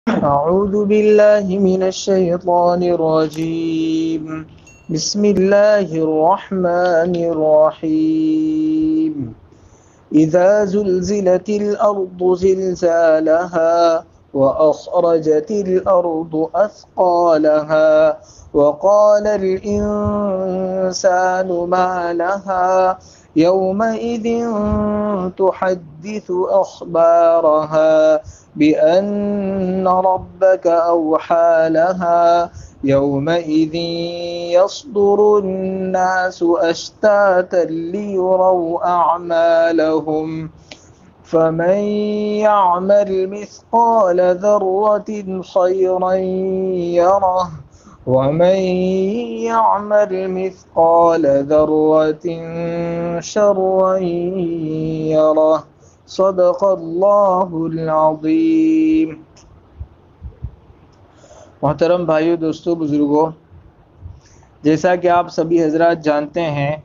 أعوذ بالله من الشيطان الرجيم. بسم الله الرحمن الرحيم. إذا زلزلت الأرض زلزالها وأخرجت الأرض أثقالها وقال الإنسان ما لها يومئذ تحدث أخبارها بأن ربك أوحى لها يومئذ يصدر الناس أشتاتا ليروا أعمالهم فمن يعمل مثقال ذرة خيرا يره ومن يعمل مثقال ذرة شرا يره. صدق اللہ العظیم. محترم بھائیو، دوستو، بزرگوں، جیسا کہ آپ سبھی حضرات جانتے ہیں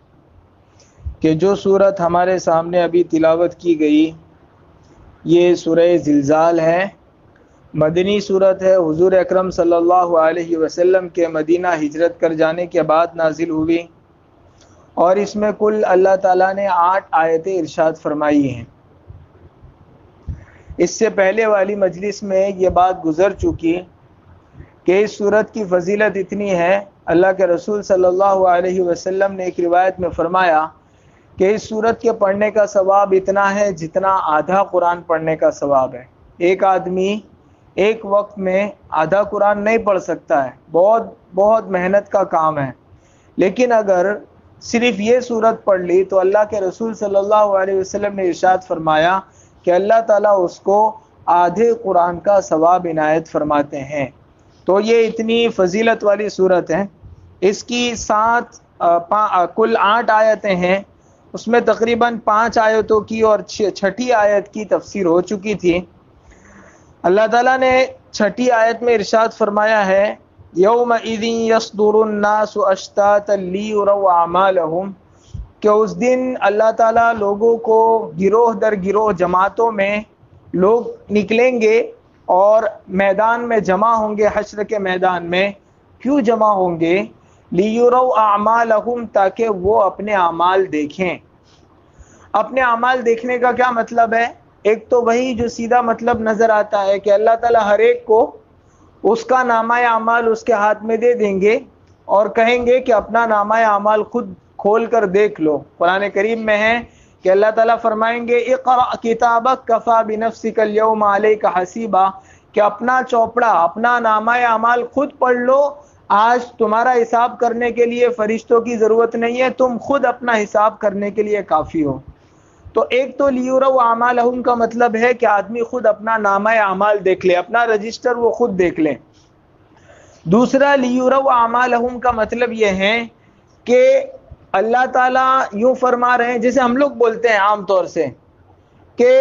کہ جو سورت ہمارے سامنے ابھی تلاوت کی گئی یہ سورہ زلزال ہے. مدنی سورت ہے. حضور اکرم صلی اللہ علیہ وسلم کے مدینہ ہجرت کر جانے کے بعد نازل ہوئی اور اس میں کل اللہ تعالیٰ نے 8 آیتیں ارشاد فرمائی ہیں. اس سے پہلے والی مجلس میں یہ بات گزر چکی کہ اس سورت کی فضیلت اتنی ہے. اللہ کے رسول صلی اللہ علیہ وسلم نے ایک روایت میں فرمایا کہ اس سورت کے پڑھنے کا ثواب اتنا ہے جتنا آدھا قرآن پڑھنے کا ثواب ہے. ایک آدمی ایک وقت میں آدھا قرآن نہیں پڑھ سکتا ہے، بہت محنت کا کام ہے، لیکن اگر صرف یہ سورت پڑھ لی تو اللہ کے رسول صلی اللہ علیہ وسلم نے ارشاد فرمایا کہ اللہ تعالیٰ اس کو آدھے قرآن کا ثواب عنایت فرماتے ہیں. تو یہ اتنی فضیلت والی صورت ہے. اس کی کل 8 آیتیں ہیں. اس میں تقریباً 5 آیتوں کی اور 6ٹھی آیت کی تفسیر ہو چکی تھی. اللہ تعالیٰ نے 6ٹھی آیت میں ارشاد فرمایا ہے یومئذ یصدر الناس اشتاتا لیروا اعمالهم، کہ اس دن اللہ تعالیٰ لوگوں کو گروہ در گروہ جماعتوں میں لوگ نکلیں گے اور میدان میں جمع ہوں گے. حشر کے میدان میں کیوں جمع ہوں گے؟ لیروا اعمالهم، تاکہ وہ اپنے اعمال دیکھیں. اپنے اعمال دیکھنے کا کیا مطلب ہے؟ ایک تو وہی جو سیدھا مطلب نظر آتا ہے کہ اللہ تعالیٰ ہر ایک کو اس کا نامہ اعمال اس کے ہاتھ میں دے دیں گے اور کہیں گے کہ اپنا نامہ اعمال خود کھول کر دیکھ لو. قرآن کریم میں ہے کہ اللہ تعالیٰ فرمائیں گے اقرأ کتابک کفا بنفسک اليوم علیک حسیبا، کہ اپنا چوپڑا، اپنا نامہ اعمال خود پڑھ لو. آج تمہارا حساب کرنے کے لیے فرشتوں کی ضرورت نہیں ہے، تم خود اپنا حساب کرنے کے لیے کافی ہو. تو ایک تو لیروا اعمالہم کا مطلب ہے کہ آدمی خود اپنا نامہ اعمال دیکھ لے، اپنا رجسٹر وہ خود دیکھ لیں. دوسرا لیروا اعمالہم کا مطلب یہ ہے کہ اللہ تعالیٰ یوں فرما رہے ہیں، جیسے ہم لوگ بولتے ہیں عام طور سے کہ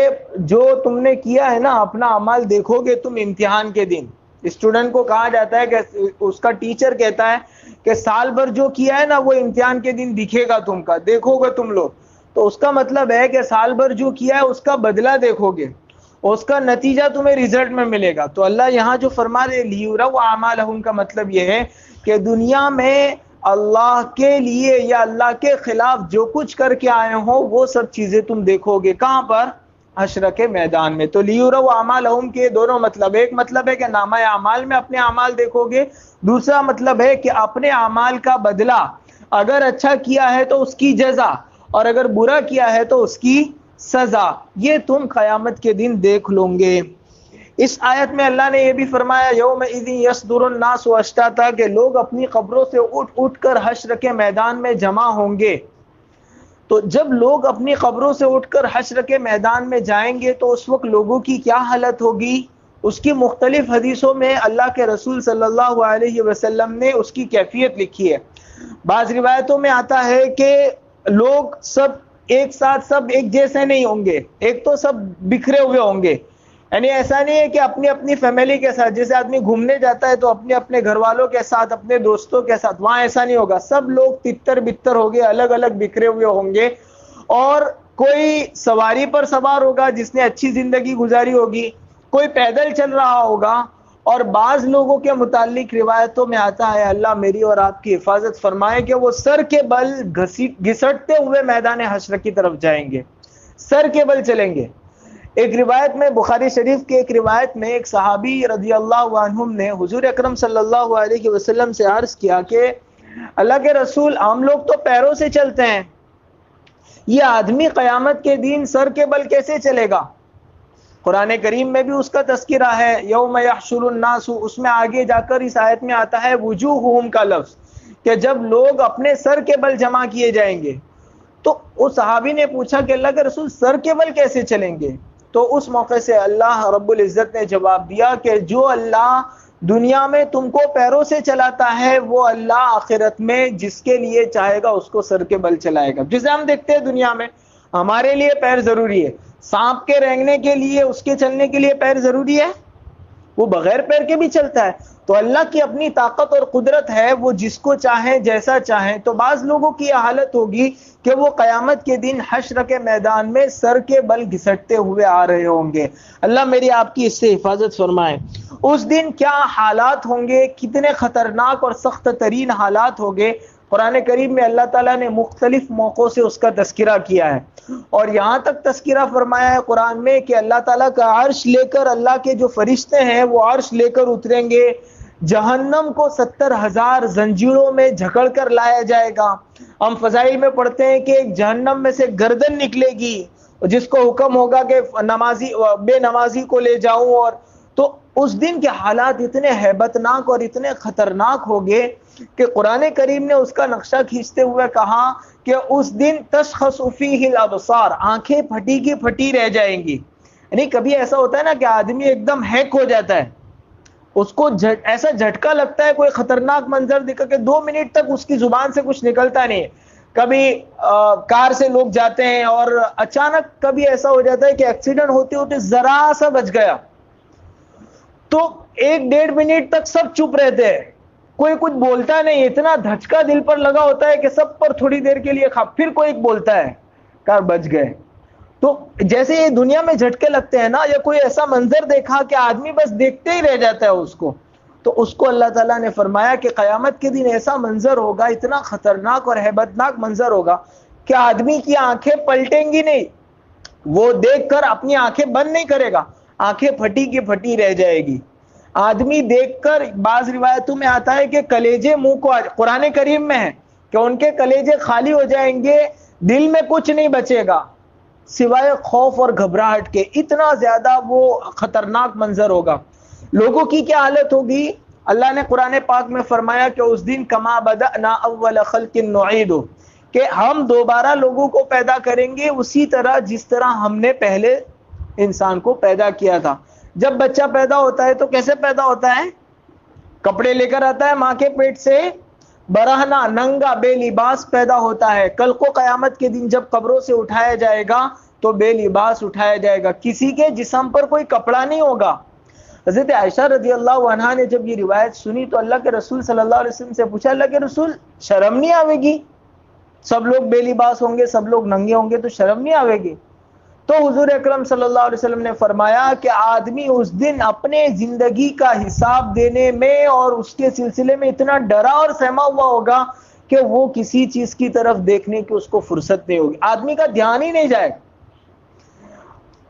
جو تم نے کیا ہے نا اپنا اعمال دیکھو گے تم امتحان کے دن. اسٹوڈنٹ کو کہا جاتا ہے کہ اس کا ٹیچر کہتا ہے کہ سال بھر جو کیا ہے نا وہ امتحان کے دن دکھے گا تم کا، دیکھو گے تم لوگ. تو اس کا مطلب ہے کہ سال بھر جو کیا ہے اس کا بدلہ دیکھو گے، اس کا نتیجہ تمہیں رزلٹ میں ملے گا. تو اللہ یہاں جو فرما رہے لیروا اعمالہم کا مطلب یہ ہے کہ دنیا میں اللہ کے لیے یا اللہ کے خلاف جو کچھ کر کے آئے ہوں وہ سب چیزیں تم دیکھو گے. کہاں پر؟ حشر کے میدان میں. تو لیروا اعمالہم کے دونوں مطلب، ایک مطلب ہے کہ نامہ اعمال میں اپنے اعمال دیکھو گے، دوسرا مطلب ہے کہ اپنے اعمال کا بدلہ، اگر اچھا کیا ہے تو اس کی جزا اور اگر برا کیا ہے تو اس کی سزا، یہ تم قیامت کے دن دیکھ لوں گے. اس آیت میں اللہ نے یہ بھی فرمایا یومئذ یصدر الناس اشتاتا، کہ لوگ اپنی قبروں سے اٹھ اٹھ کر حشر کے میدان میں جمع ہوں گے. تو جب لوگ اپنی قبروں سے اٹھ کر حشر کے میدان میں جائیں گے تو اس وقت لوگوں کی کیا حالت ہوگی؟ اس کی مختلف حدیثوں میں اللہ کے رسول صلی اللہ علیہ وسلم نے اس کی کیفیت لکھی ہے. بعض روایتوں میں آتا ہے کہ لوگ سب ایک ساتھ سب ایک جیسے نہیں ہوں گے، ایک تو سب بکھرے ہوئے ہوں گے. یعنی ایسا نہیں ہے کہ اپنی اپنی فیملی کے ساتھ، جیسے آدمی گھومنے جاتا ہے تو اپنے اپنے گھر والوں کے ساتھ، اپنے دوستوں کے ساتھ، وہاں ایسا نہیں ہوگا. سب لوگ تتر بتر ہو گئے، الگ الگ بکھرے ہوئے ہوں گے. اور کوئی سواری پر سوار ہوگا جس نے اچھی زندگی گزاری ہوگی، کوئی پیدل چل رہا ہوگا اور بعض لوگوں کے متعلق روایتوں میں آتا ہے اللہ میری اور آپ کی حفاظت فرمائے کہ وہ سر کے بل گھسٹتے ہوئے میدان حشر کی طرف جائیں گے، سر کے بل چلیں گے۔ ایک روایت میں، بخاری شریف کی ایک روایت میں، ایک صحابی رضی اللہ عنہم نے حضور اکرم صلی اللہ علیہ وسلم سے عرض کیا کہ اللہ کے رسول، ہم لوگ تو پیروں سے چلتے ہیں، یہ آدمی قیامت کے دن سر کے بل کیسے چلے گا؟ قرآن کریم میں بھی اس کا تذکرہ ہے، یوم یحشر الناس، اس میں آگے جا کر اس آیت میں آتا ہے وجوہہم کا لفظ، کہ جب لوگ اپنے سر کے بل جمع کیے جائیں گے۔ تو اس صحابی نے پوچھا کہ اللہ کے رسول سر کے بل کیسے چلیں گے؟ تو اس موقع سے اللہ رب العزت نے جواب دیا کہ جو اللہ دنیا میں تم کو پیروں سے چلاتا ہے، وہ اللہ آخرت میں جس کے لیے چاہے گا اس کو سر کے بل چلائے گا۔ جسے ہم دیکھتے ہیں دنیا میں ہمارے لیے پیر ضروری ہے، سانپ کے رینگنے کے لیے، اس کے چلنے کے لیے پیر ضروری ہے، وہ بغیر پیر کے بھی چلتا ہے۔ تو اللہ کی اپنی طاقت اور قدرت ہے، وہ جس کو چاہیں جیسا چاہیں۔ تو بعض لوگوں کی یہ حالت ہوگی کہ وہ قیامت کے دن حشر کے میدان میں سر کے بل گھسٹتے ہوئے آ رہے ہوں گے۔ اللہ میری آپ کی اس سے حفاظت فرمائے۔ اس دن کیا حالات ہوں گے، کتنے خطرناک اور سخت ترین حالات ہوں گے، قرآن کریم میں اللہ تعالیٰ نے مختلف موقعوں سے اس کا تذکرہ کیا ہے، اور یہاں تک تذکرہ فرمایا ہے قرآن میں کہ اللہ تعالیٰ کا عرش لے کر اللہ کے جو فرشتے ہیں وہ عرش لے کر اتریں گے، جہنم کو 70,000 زنجیروں میں جھکڑ کر لایا جائے گا۔ ہم فضائل میں پڑھتے ہیں کہ ایک جہنم میں سے گردن نکلے گی، جس کو حکم ہوگا کہ بے نمازی کو لے جاؤں، اور تو اس دن کے حالات اتنے ہیبتناک اور اتنے خطرناک ہوگے کہ قرآن کریم نے اس کا نقشہ کھینچتے ہوئے کہا کہ اس دن تشخص فیہ الابصار، آنکھیں پھٹی کی پھٹی رہ جائیں گی۔ یعنی کبھی ایسا ہوتا ہے نا کہ آدمی ایک دم ہیک ہو جاتا ہے، اس کو ایسا جھٹکا لگتا ہے، کوئی خطرناک منظر دکھا کہ 2 منٹ تک اس کی زبان سے کچھ نکلتا نہیں ہے۔ کبھی کار سے لوگ جاتے ہیں اور اچانک کبھی ایسا ہو جاتا ہے کہ ایکسیڈنٹ ہوتے ہوتے ذرا سا بچ گیا، تو 1-1.5 منٹ تک سب چپ رہتے ہیں، کوئی کچھ بولتا نہیں، اتنا دھچکا دل پر لگا ہوتا ہے کہ سب پر تھوڑی دیر کے لیے پھر کوئی بولتا ہے کار بچ گئے۔ تو جیسے یہ دنیا میں جھٹکے لگتے ہیں نا، یا کوئی ایسا منظر دیکھا کہ آدمی بس دیکھتے ہی رہ جاتا ہے اس کو، تو اس کو اللہ تعالیٰ نے فرمایا کہ قیامت کے دن ایسا منظر ہوگا، اتنا خطرناک اور ہیبتناک منظر ہوگا کہ آدمی کی آنکھیں پلٹیں گی نہیں، وہ دیکھ کر اپنی آنکھیں بند نہیں کرے گا، آنکھیں پھٹی کی پھٹی رہ جائے گی۔ آدمی دیکھ کر، بعض روایتوں میں آتا ہے کہ کلیجے منہ کو، قرآن کریم میں ہے کہ ان کے کلیجے خالی ہو جائیں گے، دل میں کچھ نہیں بچے گا سوائے خوف اور گھبراہٹ کے، اتنا زیادہ وہ خطرناک منظر ہوگا۔ لوگوں کی کیا حالت ہوگی؟ اللہ نے قرآن پاک میں فرمایا کہ اس دن کما بدأنا اول خلق نعید، کہ ہم دوبارہ لوگوں کو پیدا کریں گے اسی طرح جس طرح ہم نے پہلے انسان کو پیدا کیا تھا۔ جب بچہ پیدا ہوتا ہے تو کیسے پیدا ہوتا ہے؟ کپڑے لے کر آتا ہے ماں کے پیٹ سے، برہنہ ننگا بے لباس پیدا ہوتا ہے۔ کل کو قیامت کے دن جب قبروں سے اٹھایا جائے گا تو بے لباس اٹھایا جائے گا، کسی کے جسم پر کوئی کپڑا نہیں ہوگا۔ حضرت عائشہ رضی اللہ عنہا نے جب یہ روایت سنی تو اللہ کے رسول صلی اللہ علیہ وسلم سے پوچھا، اللہ کے رسول شرم نہیں آوے گی؟ سب لوگ بے لباس ہوں گے، سب لوگ ننگے ہوں گے، تو شرم نہیں آوے گی؟ تو حضور اکرم صلی اللہ علیہ وسلم نے فرمایا کہ آدمی اس دن اپنے زندگی کا حساب دینے میں اور اس کے سلسلے میں اتنا ڈرا اور سہما ہوا ہوگا کہ وہ کسی چیز کی طرف دیکھنے کی اس کو فرصت نہیں ہوگی، آدمی کا دھیان ہی نہیں جائے۔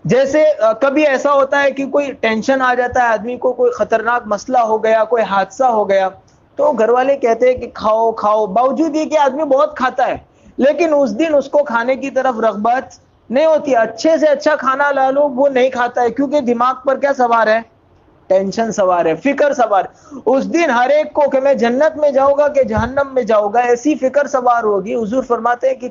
جیسے کبھی ایسا ہوتا ہے کہ کوئی ٹینشن آ جاتا ہے آدمی کو، کوئی خطرناک مسئلہ ہو گیا، کوئی حادثہ ہو گیا، تو گھر والے کہتے ہیں کہ کھاؤ کھاؤ، باوجود یہ کہ آدمی بہت کھاتا ہے، لیکن اس دن اس کو کھانے کی طرف رغبت نہیں ہوتی، اچھے سے اچھا کھانا لا لو وہ نہیں کھاتا ہے، کیونکہ دماغ پر کیا سوار ہے؟ ٹینشن سوار ہے، فکر سوار۔ اس دن ہر ایک کو کہ میں جنت میں جاؤں گا کہ جہنم میں جاؤں گا، ایسی فکر سوار ہوگی۔ حضور فرماتے ہیں کہ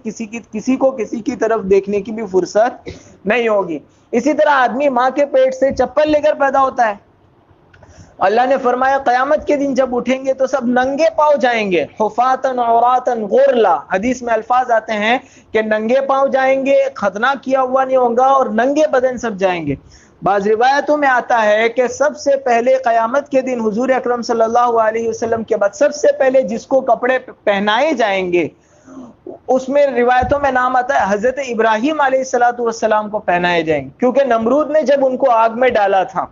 کسی کو کسی کی طرف دیکھنے کی بھی فرصت نہیں ہوگی۔ اسی طرح آدمی ماں کے پیٹ سے چپل لے کر پیدا ہوتا ہے، اللہ نے فرمایا قیامت کے دن جب اٹھیں گے تو سب ننگے پاؤں جائیں گے، حفاتن عوراتن غرلا، حدیث میں الفاظ آتے ہیں کہ ننگے پاؤں جائیں گے، ختنہ کیا ہوا نہیں ہوگا، اور ننگے بدن سب جائیں گے۔ بعض روایتوں میں آتا ہے کہ سب سے پہلے قیامت کے دن حضور اکرم صلی اللہ علیہ وسلم کے بعد سب سے پہلے جس کو کپڑے پہنائے جائیں گے، اس میں روایتوں میں نام آتا ہے حضرت ابراہیم علیہ السلام کو پہنائے جائیں گے، کیونکہ نمرود نے جب ان کو آگ میں ڈالا تھا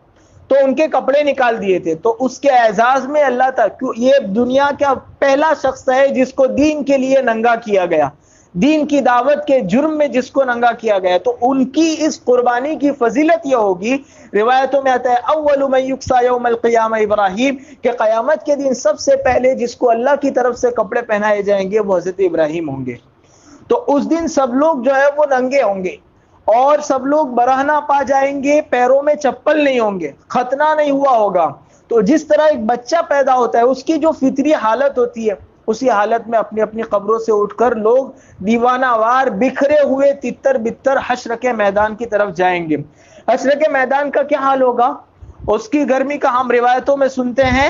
تو ان کے کپڑے نکال دیے تھے. تو اس کے اعزاز میں اللہ تعالیٰ, یہ دنیا کا پہلا شخص ہے جس کو دین کے لیے ننگا کیا گیا, دین کی دعوت کے جرم میں جس کو ننگا کیا گیا, تو ان کی اس قربانی کی فضیلت یہ ہوگی. روایتوں میں آتا ہے اول من یکسا یوم القیامہ ابراہیم, کہ قیامت کے دن سب سے پہلے جس کو اللہ کی طرف سے کپڑے پہنائے جائیں گے وہ حضرت ابراہیم ہوں گے. تو اس دن سب لوگ جو ہے وہ ننگے ہوں گے, اور سب لوگ برہنہ پا جائیں گے, پیروں میں چپل نہیں ہوں گے, ختنہ نہیں ہوا ہوگا. تو جس طرح ایک بچہ پیدا ہوتا ہے اس کی جو فطری حالت ہوتی ہے, اسی حالت میں اپنی اپنی قبروں سے اٹھ کر لوگ دیوانہ وار بکھرے ہوئے تتر بتر حشر کے میدان کی طرف جائیں گے. حشر کے میدان کا کیا حال ہوگا, اس کی گرمی کا ہم روایتوں میں سنتے ہیں,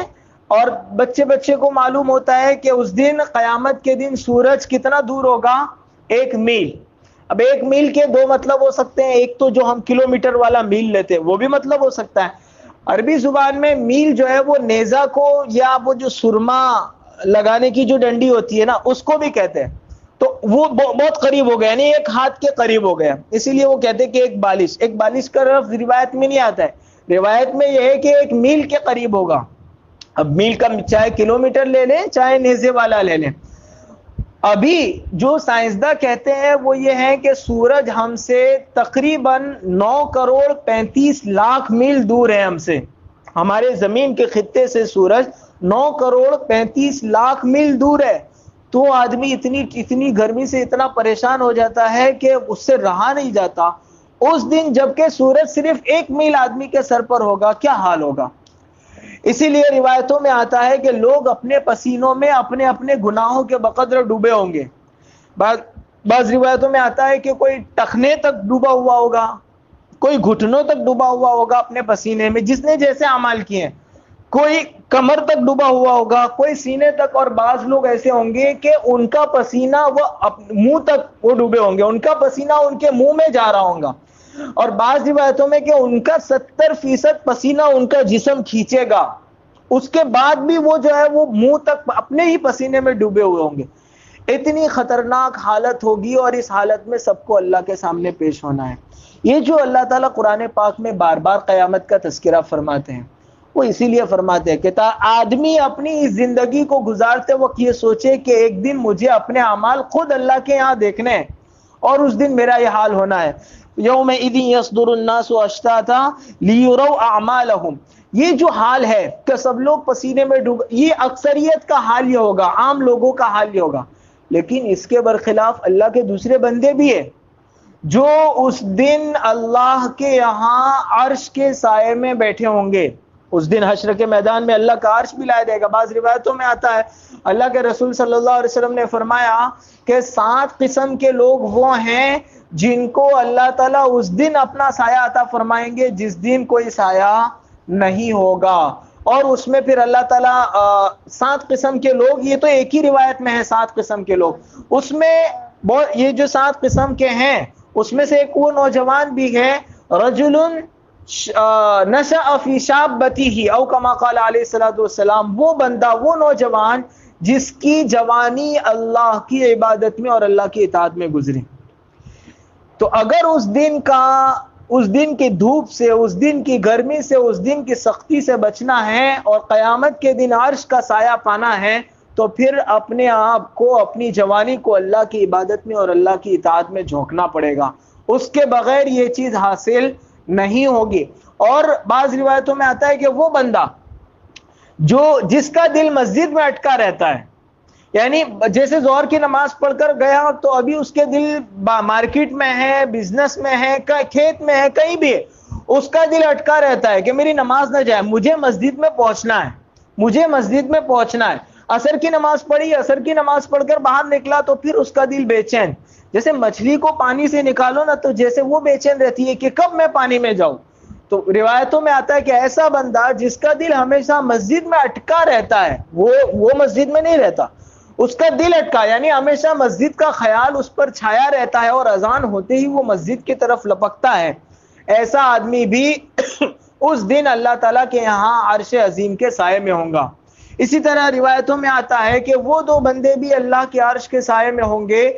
اور بچے کو معلوم ہوتا ہے کہ اس دن قیامت کے دن سورج کتنا دور ہوگا, 1 میل. اب 1 میل کے 2 مطلب ہو سکتے ہیں, ایک تو جو ہم کلومیٹر والا میل لیتے ہیں وہ بھی مطلب ہو سکتا ہے. عربی زبان میں میل جو ہے وہ نیزہ کو, یا وہ جو سرما لگانے کی جو ڈنڈی ہوتی ہے نا, اس کو بھی کہتے ہیں. تو وہ بہت قریب ہو گیا, یعنی 1 ہاتھ کے قریب ہو گیا, اسی لیے وہ کہتے ہیں کہ ایک بالش کا لفظ روایت میں نہیں آتا ہے. روایت میں یہ ہے کہ 1 میل کے قریب ہوگا. اب میل کا چاہے کلومیٹر لے لیں چاہے نیزے والا لے لیں. ابھی جو سائنسداں کہتے ہیں وہ یہ ہے کہ سورج ہم سے تقریباً 9 کروڑ 35 لاکھ میل دور ہے ہم سے. ہمارے زمین کے خطے سے سورج 9 کروڑ 35 لاکھ میل دور ہے. تو آدمی اتنی گرمی سے اتنا پریشان ہو جاتا ہے کہ اس سے رہا نہیں جاتا. اس دن جبکہ سورج صرف 1 میل آدمی کے سر پر ہوگا, کیا حال ہوگا. اسی لیے روایتوں میں آتا ہے کہ لوگ اپنے پسینوں میں اپنے اپنے گناہوں کے بقدر ڈوبے ہوں گے. بعض روایتوں میں آتا ہے کہ کوئی ٹخنے تک ڈوبا ہوا ہوگا, کوئی گھٹنوں تک ڈوبا ہوا ہوگا اپنے پسینے میں جس نے جیسے اعمال کیے ہیں, کوئی کمر تک ڈوبا ہوا ہوگا, کوئی سینے تک, اور بعض لوگ ایسے ہوں گے کہ ان کا پسینہ وہ منہ تک وہ ڈوبے ہوں گے, ان کا پسینہ ان کے منہ میں جا رہا ہوگا. اور بعض روایتوں میں کہ ان کا 70% پسینہ ان کا جسم کھینچے گا, اس کے بعد بھی وہ جو ہے وہ منہ تک اپنے ہی پسینے میں ڈوبے ہوئے ہوں گے. اتنی خطرناک حالت ہوگی, اور اس حالت میں سب کو اللہ کے سامنے پیش ہونا ہے. یہ جو اللہ تعالیٰ قرآن پاک میں بار بار قیامت کا تذکرہ فرماتے ہیں, وہ اسی لیے فرماتے ہیں کہ آدمی اپنی اس زندگی کو گزارتے وقت یہ سوچے کہ ایک دن مجھے اپنے اعمال خود اللہ کے یہاں دیکھنے ہیں, اور اس دن میرا یہ حال ہونا ہے. یومئذ یصدر الناس اشتاتا لیروا اعمالهم, یہ جو حال ہے کہ سب لوگ پسینے میں ڈوب, یہ اکثریت کا حال یہ ہوگا, عام لوگوں کا حال یہ ہوگا. لیکن اس کے برخلاف اللہ کے دوسرے بندے بھی ہیں جو اس دن اللہ کے یہاں عرش کے سائے میں بیٹھے ہوں گے. اس دن حشر کے میدان میں اللہ کا عرش بھی لایا جائے گا. بعض روایتوں میں آتا ہے اللہ کے رسول صلی اللہ علیہ وسلم نے فرمایا کہ 7 قسم کے لوگ وہ ہیں جن کو اللہ تعالیٰ اس دن اپنا سایہ عطا فرمائیں گے جس دن کوئی سایہ نہیں ہوگا. اور اس میں پھر اللہ تعالیٰ 7 قسم کے لوگ, یہ تو ایک ہی روایت میں ہے 7 قسم کے لوگ, اس میں یہ جو 7 قسم کے ہیں اس میں سے ایک وہ نوجوان بھی ہے, رجل نشأ فی شابتہ او کما قال علیہ الصلوۃ والسلام, وہ بندہ, وہ نوجوان جس کی جوانی اللہ کی عبادت میں اور اللہ کی اطاعت میں گزری. تو اگر اس دن کی دھوپ سے, اس دن کی گرمی سے, اس دن کی سختی سے بچنا ہے اور قیامت کے دن عرش کا سایہ پانا ہے, تو پھر اپنے آپ کو, اپنی جوانی کو اللہ کی عبادت میں اور اللہ کی اطاعت میں جھونکنا پڑے گا. اس کے بغیر یہ چیز حاصل نہیں ہوگی. اور بعض روایتوں میں آتا ہے کہ وہ بندہ جس کا دل مسجد میں اٹکا رہتا ہے, یعنی جیسے ظہر کی نماز پڑھ کر گیا تو ابھی اس کے دل مارکیٹ میں ہے, بزنس میں ہے, کھیت میں ہے, کہیں بھی ہے, اس کا دل اٹکا رہتا ہے کہ میری نماز نہ جائے, مجھے مسجد میں پہنچنا ہے, مجھے مسجد میں پہنچنا ہے. عصر کی نماز پڑھی, عصر کی نماز پڑھ کر باہر نکلا تو پھر اس کا دل بے چین, جیسے مچھلی کو پانی سے نکالو نا تو جیسے وہ بے چین رہتی ہے کہ کب میں پانی میں جاؤں. تو روایتوں میں آتا ہے کہ ایسا بندہ جس کا دل ہمیشہ مسجد میں اٹکا رہتا ہے, وہ مسجد میں نہیں رہتا, اس کا دل اٹکا, یعنی ہمیشہ مسجد کا خیال اس پر چھایا رہتا ہے اور اذان ہوتے ہی وہ مسجد کی طرف لپکتا ہے, ایسا آدمی بھی اس دن اللہ تعالیٰ کے یہاں عرش عظیم کے سائے میں ہوں گا. اسی طرح روایتوں میں آتا ہے کہ وہ 2 بندے بھی اللہ کے عرش کے سائے میں ہوں گے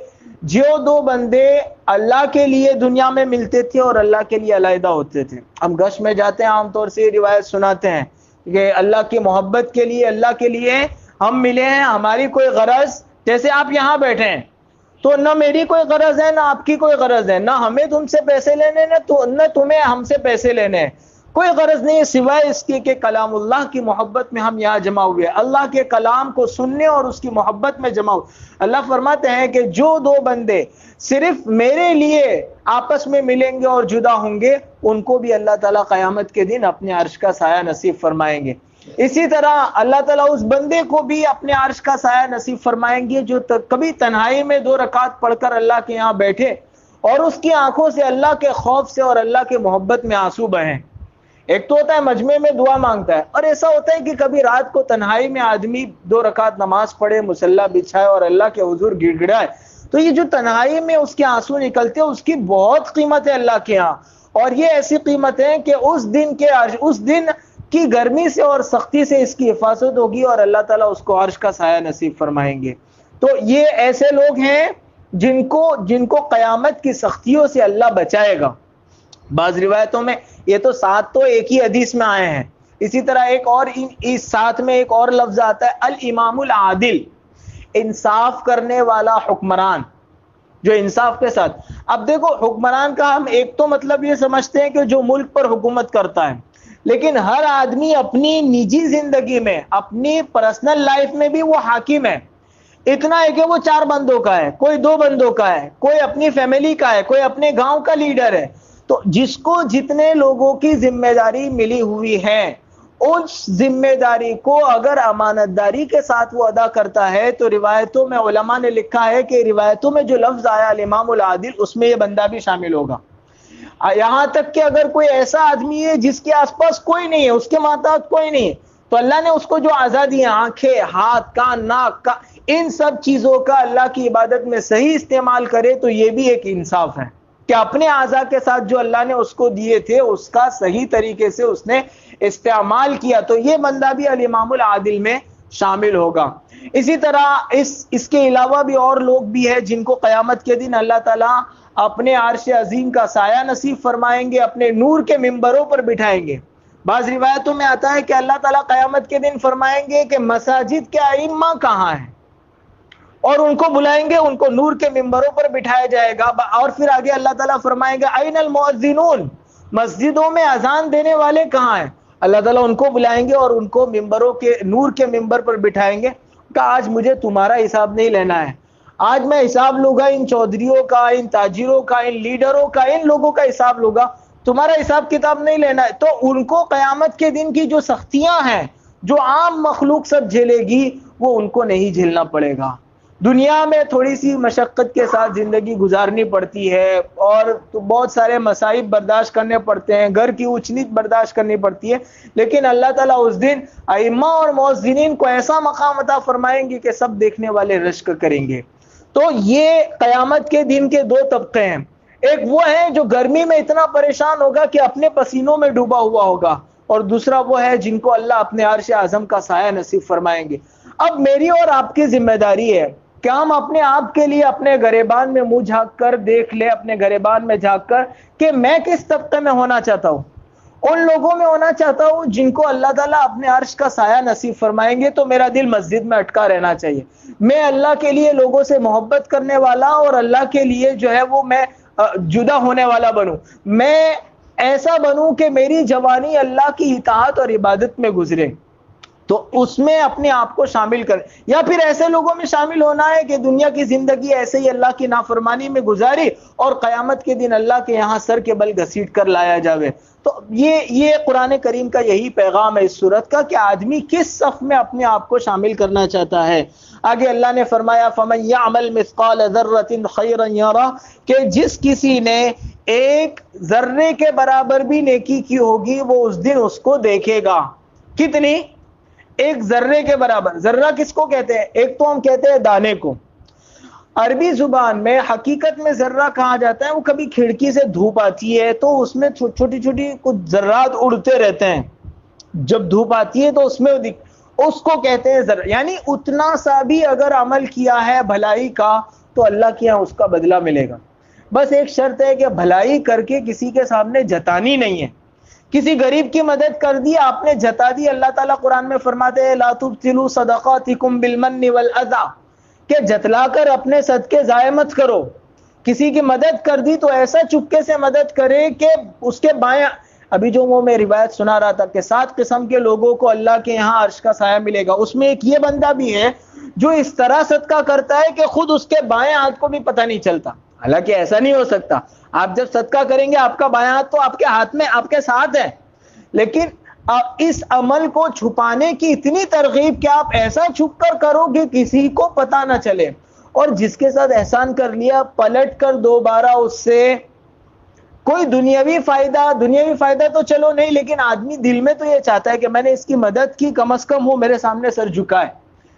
جو دو بندے اللہ کے لیے دنیا میں ملتے تھے اور اللہ کے لیے علیحدہ ہوتے تھے. ہم گشت میں جاتے ہیں عام طور سے یہ روایت سناتے ہیں کہ اللہ کی محبت کے لیے اللہ کے لیے ہم ملے ہیں, ہماری کوئی غرض, جیسے آپ یہاں بیٹھے ہیں تو نہ میری کوئی غرض ہے نہ آپ کی کوئی غرض ہے, نہ ہمیں تم سے پیسے لینے نہ تمہیں ہم سے پیسے لینے ہیں, کوئی غرض نہیں سوائے اس کی کہ کلام اللہ کی محبت میں ہم یہاں جمع ہوئے, اللہ کے کلام کو سننے اور اس کی محبت میں جمع ہوئے. اللہ فرماتے ہیں کہ جو دو بندے صرف میرے لیے آپس میں ملیں گے اور جدا ہوں گے, ان کو بھی اللہ تعالیٰ قیامت کے دن اپنے عرش کا سایہ نصیب فرمائیں گے. اسی طرح اللہ تعالیٰ اس بندے کو بھی اپنے عرش کا سایہ نصیب فرمائیں گے جو کبھی تنہائی میں 2 رکعت پڑھ کر اللہ کے یہاں بیٹھے اور اس کی آنکھوں سے اللہ کے خوف سے اور اللہ کے محبت میں آنسو بہیں. ایک تو ہوتا ہے مجمع میں دعا مانگتا ہے, اور ایسا ہوتا ہے کہ کبھی رات کو تنہائی میں آدمی 2 رکعت نماز پڑھے, مصلی بچھائے اور اللہ کے حضور گڑ گڑائے, تو یہ جو تنہائی میں اس کے آنسو نکلتے ہیں اس کی بہت قیمت ہے اللہ کے ہاں. اور یہ ایسی قیمت ہے کہ اس دن کی گرمی سے اور سختی سے اس کی حفاظت ہوگی اور اللہ تعالیٰ اس کو عرش کا سایہ نصیب فرمائیں گے. تو یہ ایسے لوگ ہیں جن کو قیامت کی سختیوں سے اللہ بچائے گا. بعض روایتوں میں یہ تو 7 تو ایک ہی حدیث میں آئے ہیں, اسی طرح ایک اور اس ساتھ میں ایک اور لفظ آتا ہے الامام العادل, انصاف کرنے والا حکمران, جو انصاف کے ساتھ. اب دیکھو حکمران کا ہم ایک تو مطلب یہ سمجھتے ہیں کہ جو ملک پر حکومت کرتا ہے, لیکن ہر آدمی اپنی نجی زندگی میں اپنی پرسنل لائف میں بھی وہ حاکم ہے. اتنا ہے کہ وہ 4 بندوں کا ہے, کوئی 2 بندوں کا ہے, کوئی اپنی فیملی کا ہے, کوئی اپنے گاؤں کا لیڈر ہے. تو جس کو جتنے لوگوں کی ذمہ داری ملی ہوئی ہے اس ذمہ داری کو اگر امانت داری کے ساتھ وہ ادا کرتا ہے, تو روایتوں میں علماء نے لکھا ہے کہ روایتوں میں جو لفظ آیا الامام العادل اس میں یہ بندہ بھی شامل ہوگا. یہاں تک کہ اگر کوئی ایسا آدمی ہے جس کے آس پاس کوئی نہیں ہے, اس کے محتاج کوئی نہیں ہے, تو اللہ نے اس کو جو آزادی ہے, آنکھیں, ہاتھ, کان, ناک, ان سب چیزوں کا اللہ کی عبادت میں صحیح استعمال کرے, تو یہ بھی ایک انصاف ہے کہ اپنے اعضاء کے ساتھ جو اللہ نے اس کو دیے تھے اس کا صحیح طریقے سے اس نے استعمال کیا, تو یہ بندہ بھی الامام العادل میں شامل ہوگا. اسی طرح اس کے علاوہ بھی اور لوگ بھی ہیں جن کو قیامت کے دن اللہ تعالیٰ اپنے عرش عظیم کا سایہ نصیب فرمائیں گے, اپنے نور کے منبروں پر بٹھائیں گے. بعض روایتوں میں آتا ہے کہ اللہ تعالیٰ قیامت کے دن فرمائیں گے کہ مساجد کے ائمہ کہاں ہیں, اور ان کو بلائیں گے, ان کو نور کے منبروں پر بٹھایا جائے گا. اور پھر آگے اللہ تعالیٰ فرمائیں گے این المؤذنون, مسجدوں میں اذان دینے والے کہاں ہیں, اللہ تعالیٰ ان کو بلائیں گے اور ان کو منبروں کے نور کے منبر پر بٹھائیں گے کہ آج مجھے تمہارا حساب نہیں لینا ہے, آج میں حساب لوں گا ان چودھریوں کا, ان تاجروں کا, ان لیڈروں کا, ان لوگوں کا حساب لوں گا, تمہارا حساب کتاب نہیں لینا ہے. تو ان کو قیامت کے دن کی جو سختیاں ہیں جو عام مخلوق سب جھیلے گی وہ ان کو نہیں جھیلنا پڑے گا. دنیا میں تھوڑی سی مشقت کے ساتھ زندگی گزارنی پڑتی ہے اور بہت سارے مصائب برداشت کرنے پڑتے ہیں, گھر کی اونچ نیچ برداشت کرنی پڑتی ہے, لیکن اللہ تعالیٰ اس دن ائمہ اور مؤذنین کو ایسا مقام عطا فرمائیں گے کہ سب دیکھنے والے رشک کریں گے. تو یہ قیامت کے دن کے 2 طبقے ہیں. ایک وہ ہے جو گرمی میں اتنا پریشان ہوگا کہ اپنے پسینوں میں ڈوبا ہوا ہوگا, اور دوسرا وہ ہے جن کو اللہ اپنے عرش اعظم کا سایہ نصیب فرمائیں گے. اب میری اور آپ کی ذمہ داری ہے کہ ہم اپنے آپ کے لیے اپنے گریبان میں منہ جھانک کر دیکھ لیں, اپنے گریبان میں جھانک کر کہ میں کس طبقے میں ہونا چاہتا ہوں. ان لوگوں میں ہونا چاہتا ہوں جن کو اللہ تعالیٰ اپنے عرش کا سایہ نصیب فرمائیں گے, تو میرا دل مسجد میں اٹکا رہنا چاہیے. میں اللہ کے لیے لوگوں سے محبت کرنے والا اور اللہ کے لیے جو ہے وہ میں جدا ہونے والا بنوں. میں ایسا بنوں کہ میری جوانی اللہ کی اطاعت اور عبادت میں گزرے, تو اس میں اپنے آپ کو شامل کر. یا پھر ایسے لوگوں میں شامل ہونا ہے کہ دنیا کی زندگی ایسے ہی اللہ کی نافرمانی میں گزاری اور قیامت کے دن اللہ کے یہاں سر کے بل گھسیٹ کر لایا جاوے. تو یہ قرآن کریم کا یہی پیغام ہے اس سورت کا کہ آدمی کس صف میں اپنے آپ کو شامل کرنا چاہتا ہے. آگے اللہ نے فرمایا فَمَن يَعْمَلْ مِثْقَالَ ذَرَّةٍ خَيْرًا يَرَهُ, کہ جس کسی نے ایک ذرے کے برابر بھی نیکی کی ہوگی وہ اس دن اس کو دیکھے گا. کتنی؟ ایک ذرے کے برابر. ذرہ کس کو کہتے ہیں؟ ایک تو ہم کہتے ہیں دانے کو. عربی زبان میں حقیقت میں ذرہ کہا جاتا ہے, وہ کبھی کھڑکی سے دھوپ آتی ہے تو اس میں چھوٹی چھوٹی کچھ ذرات اڑتے رہتے ہیں, جب دھوپ آتی ہے تو اس میں اس کو کہتے ہیں ذرہ. یعنی اتنا سا بھی اگر عمل کیا ہے بھلائی کا تو اللہ کے یہاں اس کا بدلہ ملے گا. بس ایک شرط ہے کہ بھلائی کر کے کسی کے سامنے جتانی نہیں ہے. کسی غریب کی مدد کر دی آپ نے جتا دی. اللہ تعالیٰ قرآن میں فرماتے ہیں لا تبطلوا صدقاتکم بالمن والاذى کہ جتلا کر اپنے صدقے ضائع مت کرو. کسی کی مدد کر دی تو ایسا چپکے سے مدد کرے کہ اس کے بائیں. ابھی جو وہ میں روایت سنا رہا تھا کہ 7 قسم کے لوگوں کو اللہ کے یہاں عرش کا سایہ ملے گا, اس میں ایک یہ بندہ بھی ہے جو اس طرح صدقہ کرتا ہے کہ خود اس کے بائیں ہاتھ کو بھی پتہ نہیں چلتا. حالانکہ ایسا نہیں ہو سکتا, آپ جب صدقہ کریں گے آپ کا بائیں ہاتھ تو آپ کے ہاتھ میں آپ کے ساتھ ہے, لیکن اس عمل کو چھپانے کی اتنی ترغیب کہ آپ ایسا چھپ کر کرو کہ کسی کو پتہ نہ چلے. اور جس کے ساتھ احسان کر لیا پلٹ کر دوبارہ اس سے کوئی دنیاوی فائدہ تو چلو نہیں, لیکن آدمی دل میں تو یہ چاہتا ہے کہ میں نے اس کی مدد کی, کم از کم وہ میرے سامنے سر جھکائے,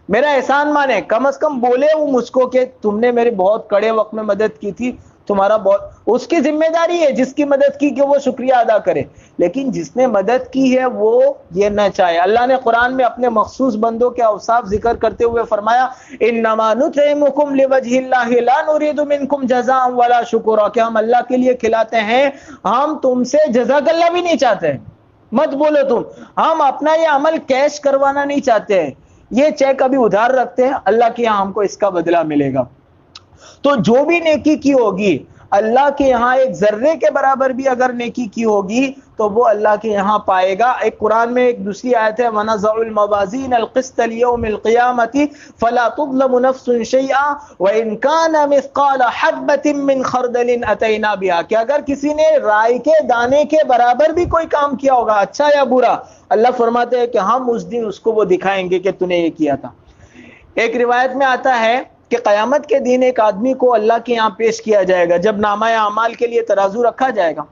میرا احسان مانے, کم از کم بولے وہ مجھ کو کہ تم نے میری بہت کڑے وقت میں مدد کی تھی, تمہارا بہت. اس کی ذمہ داری ہے جس کی مدد کی کہ وہ شکریہ ادا کرے, لیکن جس نے مدد کی ہے وہ یہ نہ چاہے. اللہ نے قرآن میں اپنے مخصوص بندوں کے اوصاف ذکر کرتے ہوئے فرمایا انما نطعمکم لوجہ اللہ لا نرید منکم جزاء ولا شکورا, کہ ہم اللہ کے لیے کھلاتے ہیں, ہم تم سے جزاک اللہ بھی نہیں چاہتے. مت بولو تم, ہم اپنا یہ عمل کیش کروانا نہیں چاہتے ہیں, یہ چیک ابھی ادھار رکھتے ہیں, اللہ کے یہاں ہم کو اس کا بدلہ ملے گا. تو جو بھی نیکی کی ہوگی اللہ کے یہاں ایک ذرے کے برابر بھی اگر نیکی کی ہوگی تو وہ اللہ کے یہاں پائے گا. ایک قرآن میں ایک دوسری آیت ہے وَنَضَعُ الْمَوَازِينَ الْقِسْطَ لِيَوْمِ الْقِيَامَةِ فَلَا تُظْلَمُ نَفْسٌ شَيْئًا وَإِنْ كَانَ مِثْقَالَ حَبَّةٍ مِّنْ خَرْدَلٍ أَتَيْنَا بِهَا, کہ اگر کسی نے رائی کے دانے کے برابر بھی کوئی کام کیا ہوگا اچھا یا برا, اللہ فرماتے ہیں کہ ہم اس دن اس کو وہ دکھائیں گے کہ تو نے یہ کیا تھا. ایک روایت میں آتا ہے کہ قیامت کے دن ایک آدمی کو اللہ کے یہاں پیش کیا جائے گا, جب نامہ اعمال کے لیے ترازو رکھا جائے گا,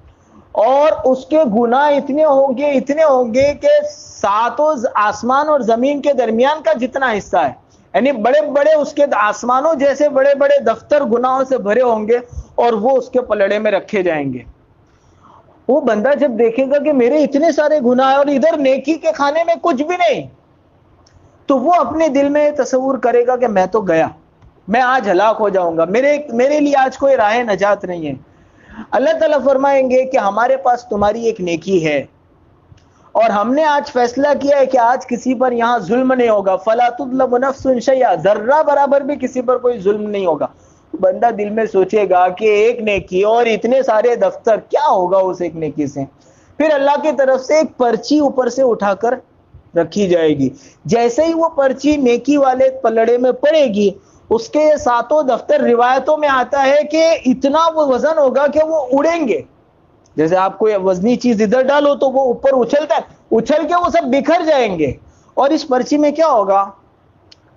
اور اس کے گناہ اتنے ہوں گے کہ 7 آسمان اور زمین کے درمیان کا جتنا حصہ ہے, یعنی بڑے بڑے اس کے آسمانوں جیسے بڑے بڑے دفتر گناہوں سے بھرے ہوں گے, اور وہ اس کے پلڑے میں رکھے جائیں گے. وہ بندہ جب دیکھے گا کہ میرے اتنے سارے گناہ اور ادھر نیکی کے کھانے میں کچھ بھی نہیں, تو وہ اپنے دل میں تصور کرے گا کہ میں تو گیا, میں آج ہلاک ہو جاؤں گا, میرے لیے آج کوئی راہ نجات نہیں ہے. اللہ تعالیٰ فرمائیں گے کہ ہمارے پاس تمہاری ایک نیکی ہے, اور ہم نے آج فیصلہ کیا ہے کہ آج کسی پر یہاں ظلم نہیں ہوگا. فَلَا تُظْلَمُ نَفْسٌ شَيْئًا, ذرہ برابر بھی کسی پر کوئی ظلم نہیں ہوگا. بندہ دل میں سوچے گا کہ ایک نیکی اور اتنے سارے دفتر, کیا ہوگا اس ایک نیکی سے. پھر اللہ کی طرف سے ایک پرچی اوپر سے اٹھا کر رکھی جائے گی. جیسے ہی وہ پرچی نیکی والے پلڑے میں پڑے گی, اس کے 7 دفتر روایتوں میں آتا ہے کہ اتنا وہ وزن ہوگا کہ وہ اڑیں گے. جیسے آپ کوئی وزنی چیز ادھر ڈالو تو وہ اوپر اچھلتا ہے, اچھل کے وہ سب بکھر جائیں گے. اور اس پرچی میں کیا ہوگا,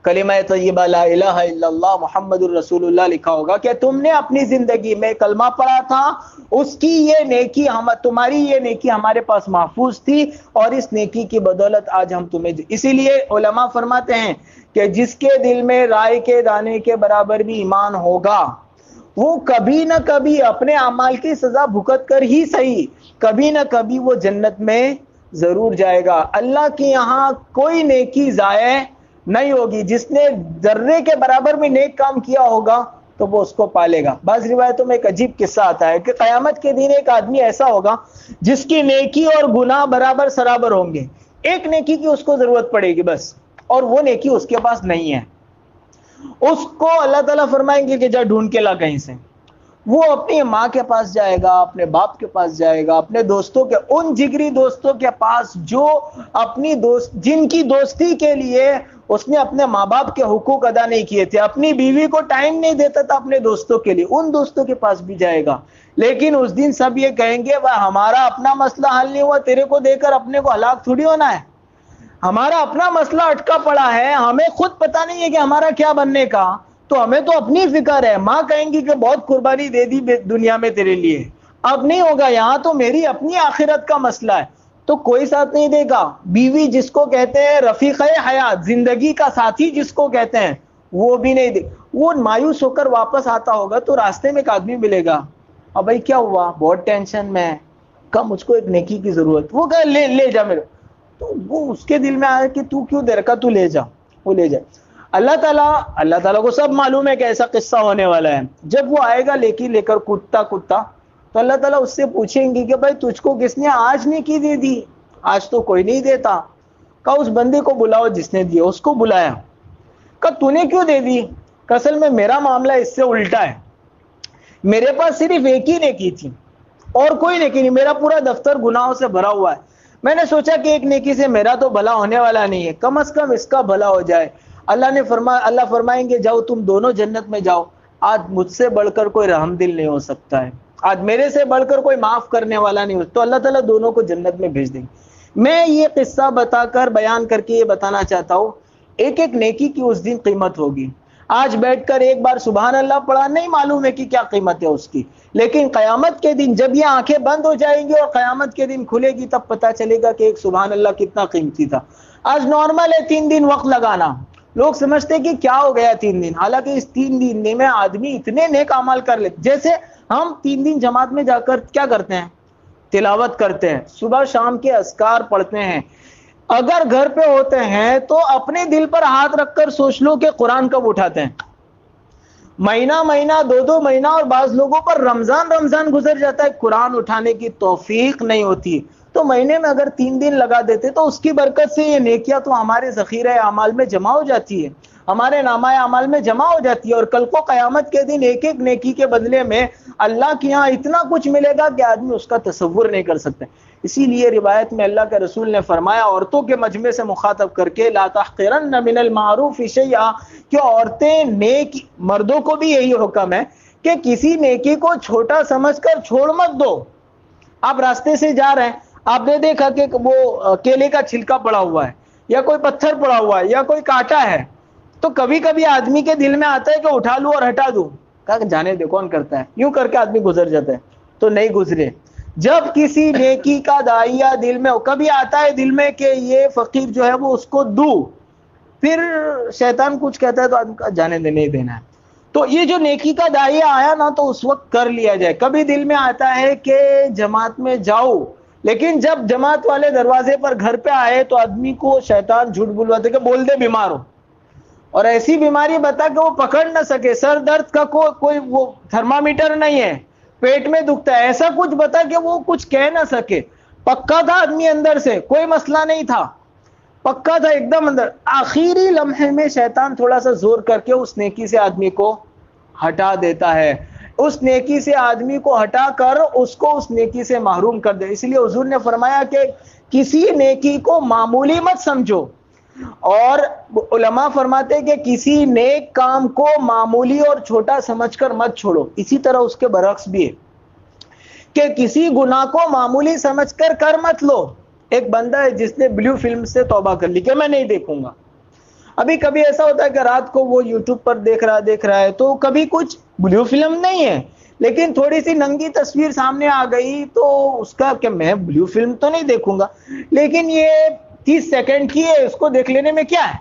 کلمہ طیبہ لا الہ الا اللہ محمد الرسول اللہ لکھا ہوگا کہ تم نے اپنی زندگی میں کلمہ پڑھا تھا, اس کی یہ نیکی تمہاری یہ نیکی ہمارے پاس محفوظ تھی, اور اس نیکی کی بدولت آج ہم تمہیں. اسی لیے علماء فرماتے ہیں کہ جس کے دل میں رائے کے دانے کے برابر بھی ایمان ہوگا, وہ کبھی نہ کبھی اپنے اعمال کی سزا بھگت کر ہی صحیح, کبھی نہ کبھی وہ جنت میں ضرور جائے گا. اللہ کے یہاں کوئی نیکی ضائع نہیں ہوگی. جس نے ذرے کے برابر بھی نیک کام کیا ہوگا تو وہ اس کو پالے گا. بعض روایتوں میں ایک عجیب قصہ آتا ہے کہ قیامت کے دن ایک آدمی ایسا ہوگا جس کی نیکی اور گناہ برابر سرابر ہوں گے. ایک نیکی کی اس کو ضرورت پڑے گی بس, اور وہ نیکی اس کے پاس نہیں ہے. اس کو اللہ تعالیٰ فرمائیں گے کہ جا ڈھونڈ کے لا کہیں سے. وہ اپنی ماں کے پاس جائے گا, اپنے باپ کے پاس جائے گا, اپنے دوستوں کے, ان جگری دوستوں کے پاس جو اپنی جن کی دوستی کے لیے اس نے اپنے ماں باپ کے حقوق ادا نہیں کیے تھے, اپنی بیوی کو ٹائم نہیں دیتا تھا اپنے دوستوں کے لیے, ان دوستوں کے پاس بھی جائے گا. لیکن اس دن سب یہ کہیں گے وہ ہمارا اپنا مسئلہ حل نہیں ہوا, تیرے کو دے کر اپنے کو ہلاک تھوڑی ہونا ہے, ہمارا اپنا مسئلہ اٹکا پڑا ہے, ہمیں خود پتہ نہیں ہے کہ ہمارا کیا بننے کا, تو ہمیں تو اپنی فکر ہے. ماں کہیں گی کہ بہت قربانی دے دی دنیا میں تیرے لیے, اب نہیں ہوگا, یہاں تو میری اپنی آخرت کا مسئلہ ہے, تو کوئی ساتھ نہیں دے گا. بیوی جس کو کہتے ہیں رفیق حیات, زندگی کا ساتھی جس کو کہتے ہیں, وہ بھی نہیں دے. وہ مایوس ہو کر واپس آتا ہوگا تو راستے میں ایک آدمی ملے گا, اب بھائی کیا ہوا, بہت ٹینشن میں, کہا مجھ کو ایک نیکی کی ضرورت. وہ کہا لے جا میرے. تو وہ اس کے دل میں آیا کہ تو کیوں دے رکھا, تو لے جا, وہ لے جائے. اللہ تعالیٰ کو سب معلوم ہے کہ ایسا قصہ ہونے والا ہے. جب وہ آئے گا لے کر کتا تو اللہ تعالیٰ اس سے پوچھیں گے کہ بھائی تجھ کو کس نے آج نیکی دے دی؟ آج تو کوئی نہیں دیتا. کہا اس بندے کو بلاؤ جس نے دیا. اس کو بلایا. کہا تو نے کیوں دے دی؟ کہ اصل میں میرا معاملہ اس سے الٹا ہے. میرے پاس صرف ایک ہی نیکی تھی اور کوئی نیکی نہیں. میرا پورا دفتر گناہوں سے بھرا ہوا ہے. میں نے سوچا کہ ایک نیکی سے میرا تو بھلا ہونے والا نہیں ہے, کم از کم اس کا بھلا ہو جائے. اللہ فرمائیں گے جاؤ تم دونوں جنت میں جاؤ. آج مجھ سے بڑھ کر کوئی رحم دل نہیں ہو سکتا ہے, آج میرے سے بڑھ کر کوئی معاف کرنے والا نہیں ہو. تو اللہ تعالیٰ دونوں کو جنت میں بھیج دیں گے. میں یہ قصہ بیان کر کے یہ بتانا چاہتا ہوں, ایک ایک نیکی کی اس دن قیمت ہوگی. آج بیٹھ کر ایک بار سبحان اللہ پڑھا, نہیں معلوم ہے کہ کیا قیمت ہے اس کی, لیکن قیامت کے دن جب یہ آنکھیں بند ہو جائیں گی اور قیامت کے دن کھلے گی تب پتہ چلے گا کہ ایک سبحان اللہ کتنا قیمتی تھا. آج نارمل ہے 3 دن وقت لگانا. لوگ سمجھتے کہ کیا ہو گیا 3 دن, حالانکہ اس 3 دن میں آدمی اتنے نیک اعمال کر لیتے. جیسے ہم 3 دن جماعت میں جا کر کیا کرتے ہیں؟ تلاوت کرتے ہیں, صبح شام کے اذکار پڑھتے ہیں. اگر گھر پہ ہوتے ہیں تو اپنے دل پر ہاتھ رکھ کر سوچ لو کہ قرآن کب اٹھاتے ہیں. مہینہ 2 مہینہ اور بعض لوگوں پر رمضان گزر جاتا ہے, قرآن اٹھانے کی توفیق نہیں ہوتی. تو مہینے میں اگر 3 دن لگا دیتے تو اس کی برکت سے یہ نیکیاں تو ہمارے ذخیرہ اعمال میں جمع ہو جاتی ہے, ہمارے نامہ اعمال میں جمع ہو جاتی ہے. اور کل کو قیامت کے دن ایک ایک نیکی کے بدلے میں اللہ کے یہاں اتنا کچھ ملے گا کہ آدمی اس کا تصور نہیں کر سکتے. اسی لیے روایت میں اللہ کے رسول نے فرمایا عورتوں کے مجمع سے مخاطب کر کے لا تحقرن من المعروف شیئا, کہ عورتیں نیک, مردوں کو بھی یہی حکم ہے کہ کسی نیکی کو چھوٹا سمجھ کر چھوڑ مت دو. آپ راستے سے جا رہے ہیں, آپ نے دیکھا کہ وہ کیلے کا چھلکا پڑا ہوا ہے یا کوئی پتھر پڑا ہوا ہے یا کوئی کانٹا ہے, تو کبھی کبھی آدمی کے دل میں آتا ہے کہ اٹھا لوں اور ہٹا دوں. کہا کہ جانے دے, کون کرتا ہے, یوں کر کے آدمی گزر جاتا ہے. تو نہیں گزرے. جب کسی نیکی کا داعیہ دل میں کبھی آتا ہے دل میں کہ یہ فقیر جو ہے وہ اس کو دوں, پھر شیطان کچھ کہتا ہے تو آدمی کا جانے دے, نہیں دینا ہے. تو یہ جو نیکی کا داعیہ آیا نا تو اس وقت کر لیا جائے. کبھی دل میں آتا ہے کہ جماعت میں جاؤ, لیکن جب جماعت والے دروازے پر گھر پہ آئے تو آدمی کو شیطان جھوٹ بلواتے کہ بول دے بیمار ہو, اور ایسی بیماری بتا کہ وہ پکڑ نہ سکے. سر درد کا کوئی وہ تھرمامیٹر نہیں ہے, پیٹ میں دکھتا ہے, ایسا کچھ بتا کہ وہ کچھ کہہ نہ سکے. پکا تھا آدمی اندر سے, کوئی مسئلہ نہیں تھا, پکا تھا ایک دم اندر. آخری لمحے میں شیطان تھوڑا سا زور کر کے اس نیکی سے آدمی کو ہٹا دیتا ہے, اس نیکی سے آدمی کو ہٹا کر اس کو اس نیکی سے محروم کر دے. اس لیے حضور نے فرمایا کہ کسی نیکی کو معمولی مت سمجھو, اور علماء فرماتے کہ کسی نیک کام کو معمولی اور چھوٹا سمجھ کر مت چھوڑو. اسی طرح اس کے برعکس بھی ہے کہ کسی گناہ کو معمولی سمجھ کر مت لو. ایک بندہ ہے جس نے بلیو فلم سے توبہ کر لی کہ میں نہیں دیکھوں گا. ابھی کبھی ایسا ہوتا ہے کہ رات کو وہ یوٹیوب پر دیکھ رہا ہے, تو کبھی کچھ بلیو فلم نہیں ہے لیکن تھوڑی سی ننگی تصویر سامنے آ گئی تو اس کا کہ میں بلیو فلم تو نہیں دیکھوں گا, لیکن یہ 30 سیکنڈ کی ہے, اس کو دیکھ لینے میں کیا ہے,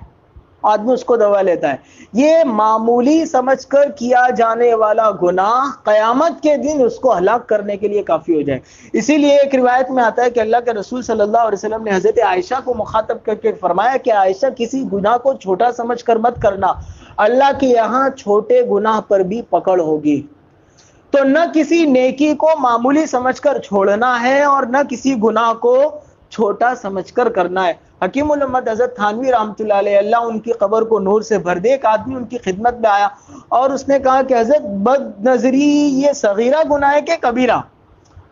آدمی اس کو دبا لیتا ہے. یہ معمولی سمجھ کر کیا جانے والا گناہ قیامت کے دن اس کو ہلاک کرنے کے لیے کافی ہو جائے. اسی لیے ایک روایت میں آتا ہے کہ اللہ کے رسول صلی اللہ علیہ وسلم نے حضرت عائشہ کو مخاطب کر کے فرمایا کہ عائشہ کسی گناہ کو چھوٹا سمجھ کر مت کرنا, اللہ کے یہاں چھوٹے گناہ پر بھی پکڑ ہوگی. تو نہ کسی نیکی کو معمولی سمجھ کر چھوڑنا ہے اور نہ کسی گناہ کو چھوٹا سمجھ کر کرنا ہے. حکیم الامت حضرت تھانوی رحمۃ اللہ علیہ, اللہ ان کی قبر کو نور سے بھر دے, ایک آدمی ان کی خدمت میں آیا اور اس نے کہا کہ حضرت بد نظری یہ صغیرہ گناہ ہے کہ کبیرہ؟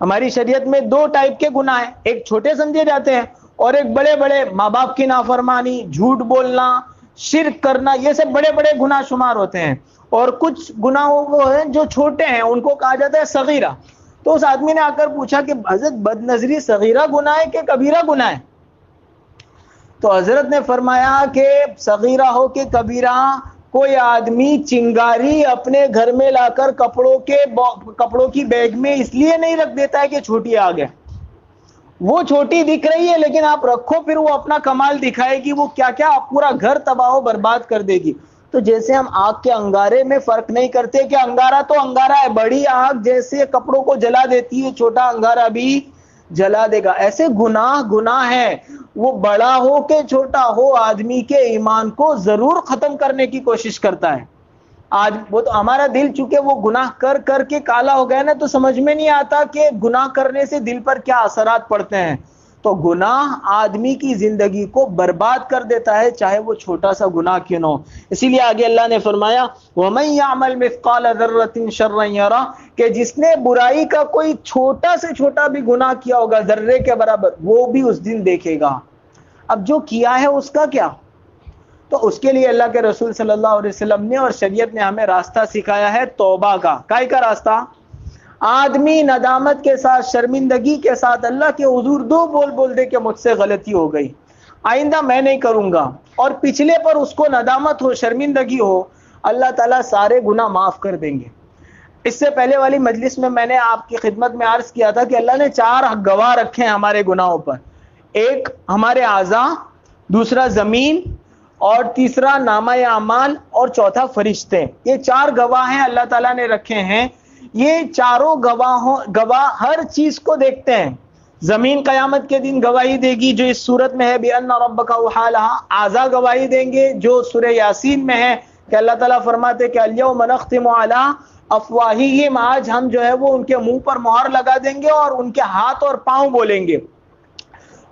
ہماری شریعت میں 2 ٹائپ کے گناہ ہیں, ایک چھوٹے سمجھے جاتے ہیں اور ایک بڑے بڑے. ماں باپ کی نافرمانی, جھوٹ بولنا, شرک کرنا, یہ سب بڑے بڑے گناہ شمار ہوتے ہیں, اور کچھ گناہ وہ ہیں جو چھوٹے ہیں ان کو کہا جاتا ہے صغیرہ. تو اس آدمی نے آ کر پوچھا کہ حضرت بد نظری صغیرہ گناہ ہے کہ کبیرہ گناہ ہے؟ تو حضرت نے فرمایا کہ صغیرہ ہو کہ کبیرہ, کوئی آدمی چنگاری اپنے گھر میں لا کر کپڑوں کی بیگ میں اس لیے نہیں رکھ دیتا ہے کہ چھوٹی آ گئے, وہ چھوٹی دکھ رہی ہے لیکن آپ رکھو پھر وہ اپنا کمال دکھائے گی, وہ کیا کیا پورا گھر تباہ و برباد کر دے گی. تو جیسے ہم آگ کے انگارے میں فرق نہیں کرتے کہ انگارہ تو انگارہ ہے, بڑی آگ جیسے کپڑوں کو جلا دیتی ہے چھوٹا انگارہ بھی جلا دے گا, ایسے گناہ ہے. وہ بڑا ہو کہ چھوٹا ہو آدمی کے ایمان کو ضرور ختم کرنے کی کوشش کرتا ہے. آج وہ تو ہمارا دل چونکہ وہ گناہ کر کر کے کالا ہو گیا نا، تو سمجھ میں نہیں آتا کہ گناہ کرنے سے دل پر کیا اثرات پڑتے ہیں. تو گناہ آدمی کی زندگی کو برباد کر دیتا ہے، چاہے وہ چھوٹا سا گناہ کیوں نہ ہو. اسی لیے آگے اللہ نے فرمایا وَمَن يَعْمَلْ مِثْقَالَ ذَرَّةٍ شَرًّا يَرَهُ، کہ جس نے برائی کا کوئی چھوٹا سے چھوٹا بھی گناہ کیا ہوگا ذرے کے برابر، وہ بھی اس دن دیکھے گا. اب جو کیا ہے اس کا کیا؟ تو اس کے لیے اللہ کے رسول صلی اللہ علیہ وسلم نے اور شریعت نے ہمیں راستہ سکھایا ہے توبہ کا. کائے کا راستہ؟ آدمی ندامت کے ساتھ، شرمندگی کے ساتھ اللہ کے حضور دو بول بول دے کہ مجھ سے غلطی ہو گئی، آئندہ میں نہیں کروں گا، اور پچھلے پر اس کو ندامت ہو، شرمندگی ہو، اللہ تعالیٰ سارے گناہ معاف کر دیں گے. اس سے پہلے والی مجلس میں نے آپ کی خدمت میں عرض کیا تھا کہ اللہ نے 4 گواہ رکھے ہیں ہمارے گناہوں پر. ایک ہمارے اعضاء، دوسرا زمین، اور تیسرا نامہ اعمال، اور چوتھا فرشتے. یہ 4 گواہ ہیں اللہ تعالیٰ نے رکھے ہیں. یہ چاروں گواہ ہر چیز کو دیکھتے ہیں. زمین قیامت کے دن گواہی دے گی جو اس صورت میں ہے بِأَنَّ رَبَّكَ أَوْحَىٰ لَهَا. اعضاء گواہی دیں گے جو سورہ یاسین میں ہے کہ اللہ تعالیٰ فرماتے کہ الْيَوْمَ نَخْتِمُ عَلَىٰ أَفْوَاهِهِمْ، آج ہم جو ہے وہ ان کے منہ پر مہر لگا دیں گے اور ان کے ہاتھ اور پاؤں بولیں گے.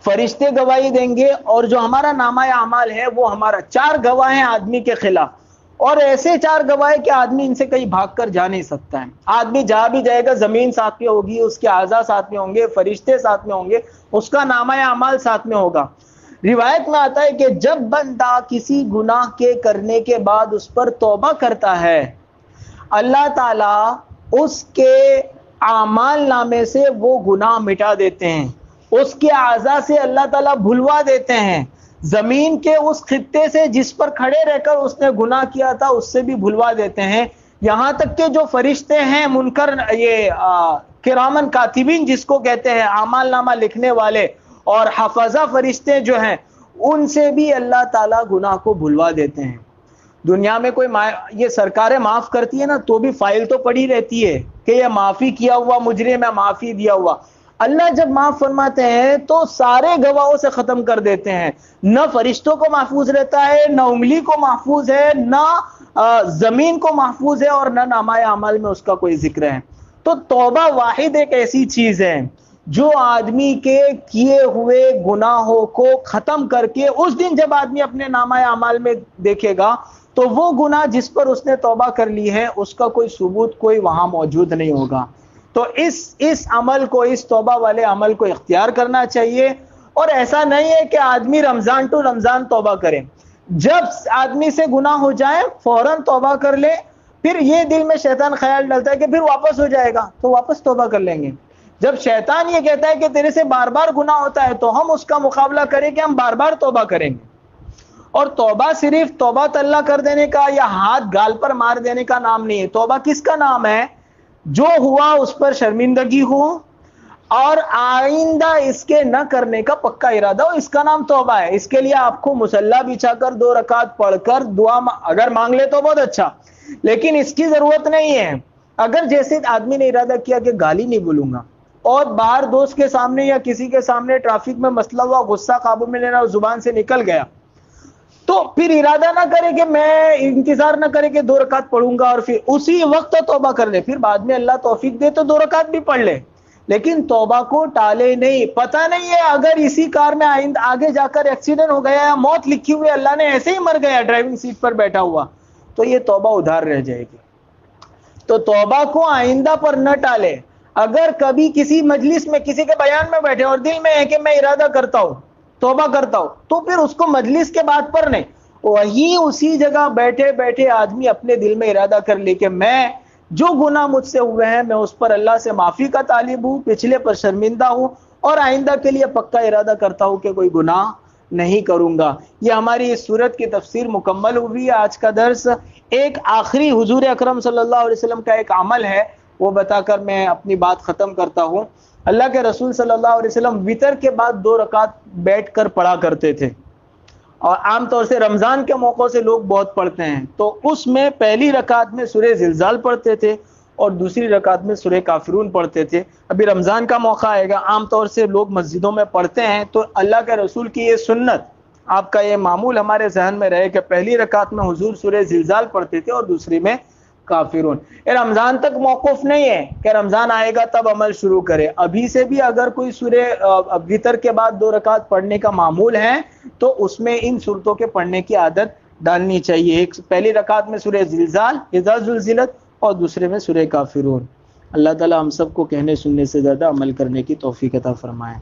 فرشتے گواہی دیں گے، اور جو ہمارا نامہ اعمال ہے وہ ہمارا. 4 گواہ ہیں آدمی کے خلاف، اور ایسے 4 گواہ کہ آدمی ان سے کہیں بھاگ کر جا نہیں سکتا ہے. آدمی جہاں بھی جائے گا زمین ساتھ میں ہوگی، اس کے اعضاء ساتھ میں ہوں گے، فرشتے ساتھ میں ہوں گے، اس کا نامہ اعمال ساتھ میں ہوگا. روایت میں آتا ہے کہ جب بندہ کسی گناہ کے کرنے کے بعد اس پر توبہ کرتا ہے، اللہ تعالیٰ اس کے اعمال نامے سے وہ گناہ مٹا دیتے ہیں، اس کے اعضاء سے اللہ تعالیٰ بھلوا دیتے ہیں، زمین کے اس خطے سے جس پر کھڑے رہ کر اس نے گناہ کیا تھا اس سے بھی بھلوا دیتے ہیں. یہاں تک کہ جو فرشتے ہیں منکر، یہ کرامن کاتبین جس کو کہتے ہیں، اعمال نامہ لکھنے والے، اور حفظہ فرشتے جو ہیں، ان سے بھی اللہ تعالیٰ گناہ کو بھلوا دیتے ہیں. دنیا میں کوئی یہ سرکاریں معاف کرتی ہے نا، تو بھی فائل تو پڑی رہتی ہے کہ یہ معافی کیا ہوا مجرم ہے، معافی دیا ہوا. اللہ جب معاف فرماتے ہیں تو سارے گواہوں سے ختم کر دیتے ہیں. نہ فرشتوں کو محفوظ رہتا ہے، نہ انگلی کو محفوظ ہے، نہ زمین کو محفوظ ہے، اور نہ نامہ اعمال میں اس کا کوئی ذکر ہے. تو توبہ واحد ایک ایسی چیز ہے جو آدمی کے کیے ہوئے گناہوں کو ختم کر کے اس دن جب آدمی اپنے نامہ اعمال میں دیکھے گا تو وہ گناہ جس پر اس نے توبہ کر لی ہے اس کا کوئی ثبوت کوئی وہاں موجود نہیں ہوگا. تو اس عمل کو، اس توبہ والے عمل کو اختیار کرنا چاہیے. اور ایسا نہیں ہے کہ آدمی رمضان ٹو رمضان توبہ کرے. جب آدمی سے گناہ ہو جائے فوراً توبہ کر لے، پھر یہ دل میں شیطان خیال ڈالتا ہے کہ پھر واپس ہو جائے گا تو واپس توبہ کر لیں گے. جب شیطان یہ کہتا ہے کہ تیرے سے بار بار گناہ ہوتا ہے تو ہم اس کا مقابلہ کریں کہ ہم بار بار توبہ کریں گے. اور توبہ صرف توبہ اللہ کر دینے کا یا ہاتھ گال پر مار دینے کا نام نہیں ہے. توبہ کس کا نام ہے؟ جو ہوا اس پر شرمندگی ہو اور آئندہ اس کے نہ کرنے کا پکا ارادہ ہو، اس کا نام توبہ ہے. اس کے لیے آپ کو مصلی بچھا کر 2 رکعت پڑھ کر دعا اگر مانگ لے تو بہت اچھا، لیکن اس کی ضرورت نہیں ہے. اگر جیسے آدمی نے ارادہ کیا کہ گالی نہیں بولوں گا، اور باہر دوست کے سامنے یا کسی کے سامنے ٹریفک میں مسئلہ ہوا، غصہ قابو میں لینا زبان سے نکل گیا، تو پھر ارادہ نہ کرے کہ میں انتظار نہ کرے کہ 2 رکعت پڑھوں گا اور پھر اسی وقت توبہ کر لے. پھر بعد میں اللہ توفیق دے تو 2 رکعت بھی پڑھ لے، لیکن توبہ کو ٹالے نہیں. پتہ نہیں ہے اگر اسی کار میں آگے جا کر ایکسیڈنٹ ہو گیا یا موت لکھی ہوئی اللہ نے ایسے ہی مر گیا ڈرائیونگ سیٹ پر بیٹھا ہوا، تو یہ توبہ ادھار رہ جائے گی. تو توبہ کو آئندہ پر نہ ٹالے. اگر کبھی کسی مجلس میں کسی کے بیان میں بیٹھے اور دل میں ہے کہ میں ارادہ کرتا ہوں توبہ کرتا ہوں، تو پھر اس کو مجلس کے بعد پر نہیں، وہی اسی جگہ بیٹھے بیٹھے آدمی اپنے دل میں ارادہ کر لے کہ میں جو گناہ مجھ سے ہوئے ہیں میں اس پر اللہ سے معافی کا طالب ہوں، پچھلے پر شرمندہ ہوں، اور آئندہ کے لیے پکا ارادہ کرتا ہوں کہ کوئی گناہ نہیں کروں گا. یہ ہماری اس سورت کی تفسیر مکمل ہوئی ہے. آج کا درس ایک آخری حضور اکرم صلی اللہ علیہ وسلم کا ایک عمل ہے، وہ بتا کر میں اپنی بات ختم کرتا ہوں. اللہ کے رسول صلی اللہ علیہ وسلم وتر کے بعد 2 رکعت بیٹھ کر پڑھا کرتے تھے، اور عام طور سے رمضان کے موقع سے لوگ بہت پڑھتے ہیں. تو اس میں پہلی رکعت میں سورہ زلزال پڑھتے تھے، اور دوسری رکعت میں سورہ کافرون پڑھتے تھے۔ ابھی رمضان کا موقع آئے گا، عام طور سے لوگ مسجدوں میں پڑھتے ہیں، تو اللہ کے رسول کی یہ سنت، آپ کا یہ معمول ہمارے ذہن میں رہے کہ پہلی رکعت میں حضور سورہ زلزال پڑھتے تھے اور دوسری میں کافرون۔ یہ رمضان تک موقف نہیں ہے کہ رمضان آئے گا تب عمل شروع کرے، ابھی سے بھی اگر کوئی سورہ وتر کے بعد 2 رکعت پڑھنے کا معمول ہے تو اس میں ان صورتوں کے پڑھنے کی عادت ڈالنی چاہیے۔ ایک پہلی رکعت میں سورہ زلزال اذا زلزلت اور دوسرے میں سورہ کافرون۔ اللہ تعالی ہم سب کو کہنے سننے سے زیادہ عمل کرنے کی توفیق عطا فرمائے۔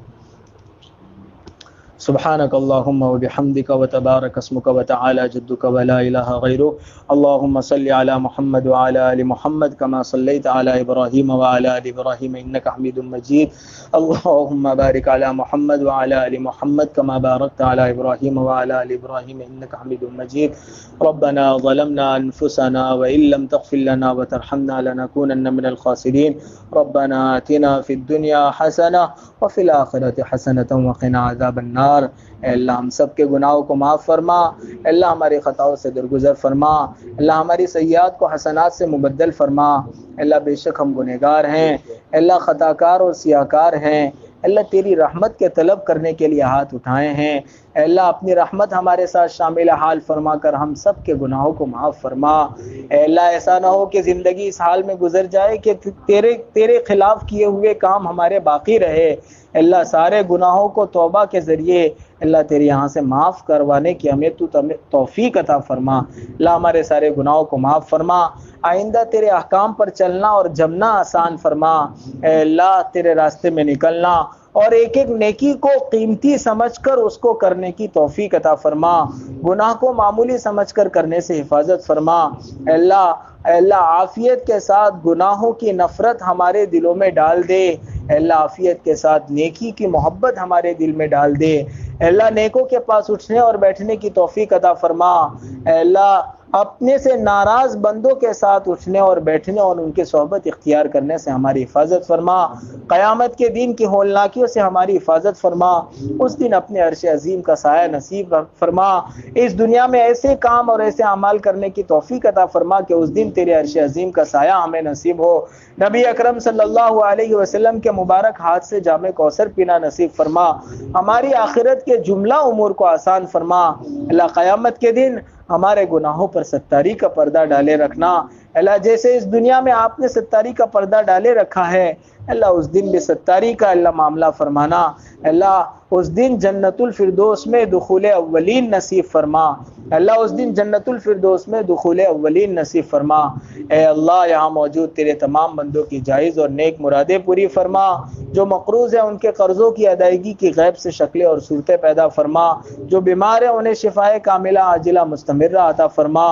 سبحانك اللهم وبحمدك وتبارك اسمك وتعالى جدك ولا إله غيرك اللهم صل على محمد وعلى آل محمد كما صليت على إبراهيم وعلى آل إبراهيم إنك حميد مجيد اللهم بارك على محمد وعلى آل محمد كما باركت على إبراهيم وعلى آل إبراهيم إنك حميد مجيد ربنا ظلمنا أنفسنا وإن لم تغفر لنا وترحمنا لنكونن من الخاسرين ربنا آتنا في الدنيا حسنة وفي الآخرة حسنة وقنا عذاب النار۔ اے اللہ ہم سب کے گناہوں کو معاف فرما، اے اللہ ہماری خطاؤں سے درگزر فرما، اے اللہ ہماری سیئات کو حسنات سے مبدل فرما۔ اے اللہ بے شک ہم گنہگار ہیں، اے اللہ خطا کار اور سیاہکار ہیں، اے اللہ تیری رحمت کے طلب کرنے کے لیے ہاتھ اٹھائے ہیں، اے اللہ اپنی رحمت ہمارے ساتھ شامل حال فرما کر ہم سب کے گناہوں کو معاف فرما۔ اے اللہ ایسا نہ ہو کہ زندگی اس حال میں گزر جائے کہ تیرے خلاف کیے ہوئے کام ہمارے باقی رہے۔ اللہ سارے گناہوں کو توبہ کے ذریعے اللہ تیرے یہاں سے معاف کروانے کی ہمیں تو توفیق عطا فرما۔ اللہ ہمارے سارے گناہوں کو معاف فرما، آئندہ تیرے احکام پر چلنا اور جمنا آسان فرما۔ اے اللہ تیرے راستے میں نکلنا اور ایک ایک نیکی کو قیمتی سمجھ کر اس کو کرنے کی توفیق عطا فرما، گناہ کو معمولی سمجھ کر کرنے سے حفاظت فرما۔ اے اللہ عافیت کے ساتھ گناہوں کی نفرت ہمارے دلوں میں ڈال دے، اے اللہ عافیت کے ساتھ نیکی کی محبت ہمارے دل میں ڈال دے، اے اللہ نیکوں کے پاس اٹھنے اور بیٹھنے کی توفیق عطا فرما۔ اے اللہ اپنے سے ناراض بندوں کے ساتھ اٹھنے اور بیٹھنے اور ان کی صحبت اختیار کرنے سے ہماری حفاظت فرما، قیامت کے دن کی ہولناکیوں سے ہماری حفاظت فرما، اس دن اپنے عرش عظیم کا سایہ نصیب فرما، اس دنیا میں ایسے کام اور ایسے اعمال کرنے کی توفیق عطا فرما کہ اس دن تیرے عرش عظیم کا سایہ ہمیں نصیب ہو، نبی اکرم صلی اللہ علیہ وسلم کے مبارک ہاتھ سے جام کوثر پینا نصیب فرما، ہماری آخرت کے جملہ امور کو آسان فرما۔ اللہ قیامت کے دن ہمارے گناہوں پر ستاری کا پردہ ڈالے رکھنا، اللہ جیسے اس دنیا میں آپ نے ستاری کا پردہ ڈالے رکھا ہے، اللہ اس دن بھی ستاری کا اللہ معاملہ فرمانا، اللہ اس دن جنت الفردوس میں دخول اولین نصیب فرما، اللہ اس دن جنت الفردوس میں دخول اولین نصیب فرما۔ اے اللہ یہاں موجود تیرے تمام بندوں کی جائز اور نیک مرادیں پوری فرما، جو مقروض ہیں ان کے قرضوں کی ادائیگی کی غیب سے شکلیں اور صورتیں پیدا فرما، جو بیمار ہیں انہیں شفائے کاملہ عاجلہ مستمرہ عطا فرما۔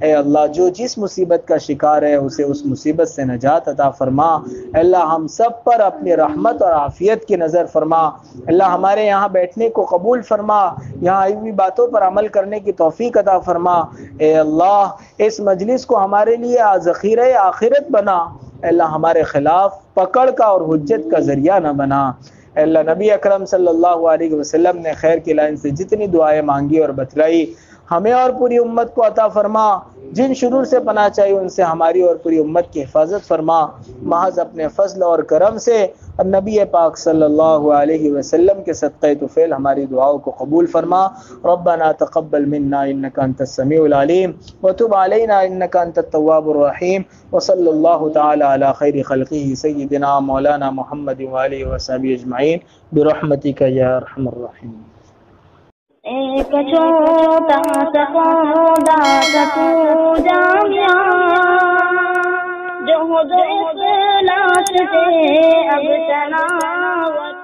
اے اللہ جو جس مصیبت کا شکار ہے اسے اس مصیبت سے نجات عطا فرما۔ اے اللہ ہم سب پر اپنی رحمت اور عافیت کی نظر فرما، اللہ ہمارے یہاں بیٹھنے کو قبول فرما، یہاں آئی ہوئی باتوں پر عمل کرنے کی توفیق عطا فرما۔ اے اللہ اس مجلس کو ہمارے لیے ذخیرہ آخرت بنا، اے اللہ ہمارے خلاف پکڑ کا اور حجت کا ذریعہ نہ بنا۔ اے اللہ نبی اکرم صلی اللہ علیہ وسلم نے خیر کی لائن سے جتنی دعائیں مانگی اور بتلائی ہمیں اور پوری امت کو عطا فرما، جن شرور سے پناہ چاہیے ان سے ہماری اور پوری امت کی حفاظت فرما، محض اپنے فضل اور کرم سے اور نبی پاک صلی اللہ علیہ وسلم کے صدقہ طفیل ہماری دعاؤں کو قبول فرما۔ ربنا تقبل منا انك انت السميع العليم وتب علينا انك انت التواب الرحيم وصلى الله تعالى على خير خلقه سيدنا مولانا محمد وآله وصحبه اجمعين برحمتك يا ارحم الراحمين۔ ایک چھوٹا سا پودا تو جامعہ جو اخلاص سے اب تناور